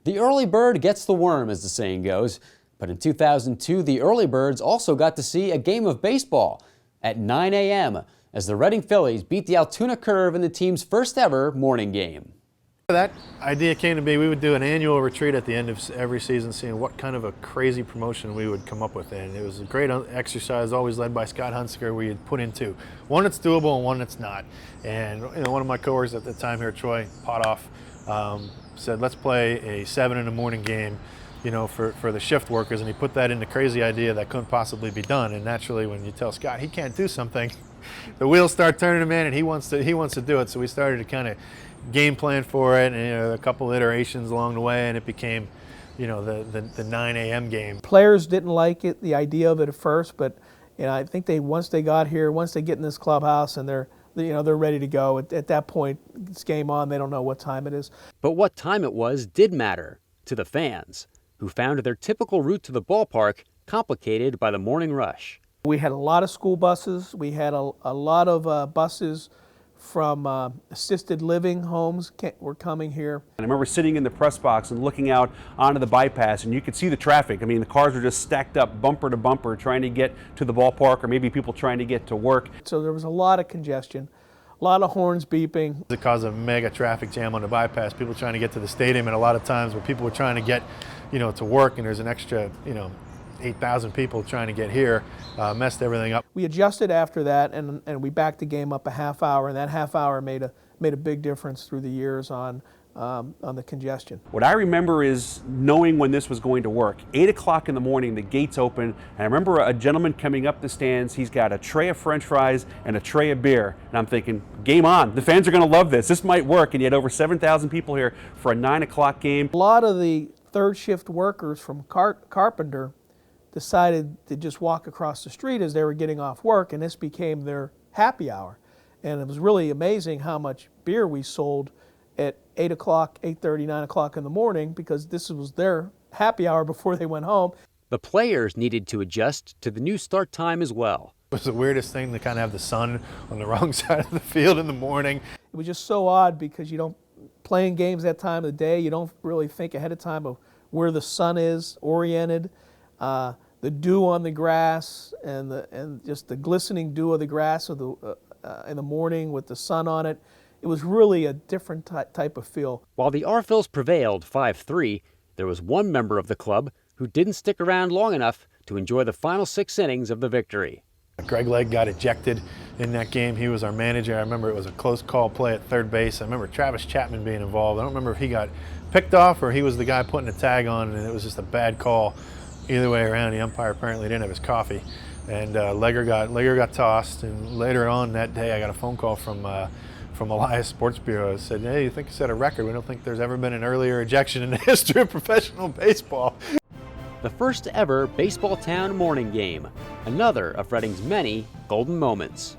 The early bird gets the worm, as the saying goes. But in 2002, the early birds also got to see a game of baseball at 9 a.m. as the Reading Phillies beat the Altoona Curve in the team's first ever morning game. That idea came to be, we would do an annual retreat at the end of every season, seeing what kind of a crazy promotion we would come up with. And it was a great exercise, always led by Scott Hunsaker, where you'd put in two. One that's doable and one that's not. And one of my coworkers at the time here, Troy Potoff, said, let's play a 7 in the morning game, for the shift workers. And he put that in the crazy idea that couldn't possibly be done. And naturally, when you tell Scott he can't do something, the wheels start turning him in, and he wants to do it. So we started to kind of game plan for it, and a couple iterations along the way, and it became, the 9 a.m. game. Players didn't like it, the idea of it at first, but I think once they got here, once they get in this clubhouse, and they're ready to go. At that point, it's game on. They don't know what time it is. But what time it was did matter to the fans, who found their typical route to the ballpark complicated by the morning rush. We had a lot of school buses. We had a lot of buses from assisted living homes were coming here. And I remember sitting in the press box and looking out onto the bypass, and you could see the traffic. I mean, the cars were just stacked up bumper to bumper trying to get to the ballpark, or maybe people trying to get to work. So there was a lot of congestion, a lot of horns beeping. It caused a mega traffic jam on the bypass, people trying to get to the stadium, and a lot of times where people were trying to get, to work, and there's an extra, 8,000 people trying to get here, messed everything up. We adjusted after that, and we backed the game up a half hour, and that half hour made a big difference through the years on the congestion. What I remember is knowing when this was going to work. 8 o'clock in the morning, the gates open, and I remember a gentleman coming up the stands. He's got a tray of French fries and a tray of beer, and I'm thinking, game on. The fans are going to love this. This might work, and you had over 7,000 people here for a 9 o'clock game. A lot of the third shift workers from Carpenter decided to just walk across the street as they were getting off work, and this became their happy hour. And it was really amazing how much beer we sold at 8 o'clock, 8:30, 9 o'clock in the morning, because this was their happy hour before they went home. The players needed to adjust to the new start time as well. It was the weirdest thing to kind of have the sun on the wrong side of the field in the morning. It was just so odd because playing games that time of the day, you don't really think ahead of time of where the sun is oriented. The dew on the grass and just the glistening dew of the grass in the morning with the sun on it. It was really a different type of feel. While the R-Phils prevailed 5-3, there was one member of the club who didn't stick around long enough to enjoy the final 6 innings of the victory. Greg Legg got ejected in that game. He was our manager. I remember it was a close call play at third base. I remember Travis Chapman being involved. I don't remember if he got picked off or he was the guy putting a tag on, and it was just a bad call. Either way around, the umpire apparently didn't have his coffee, and Legger got tossed. And later on that day, I got a phone call from Elias Sports Bureau. It said, "Hey, you think you set a record? We don't think there's ever been an earlier ejection in the history of professional baseball." The first ever Baseballtown morning game, another of Reading's many golden moments.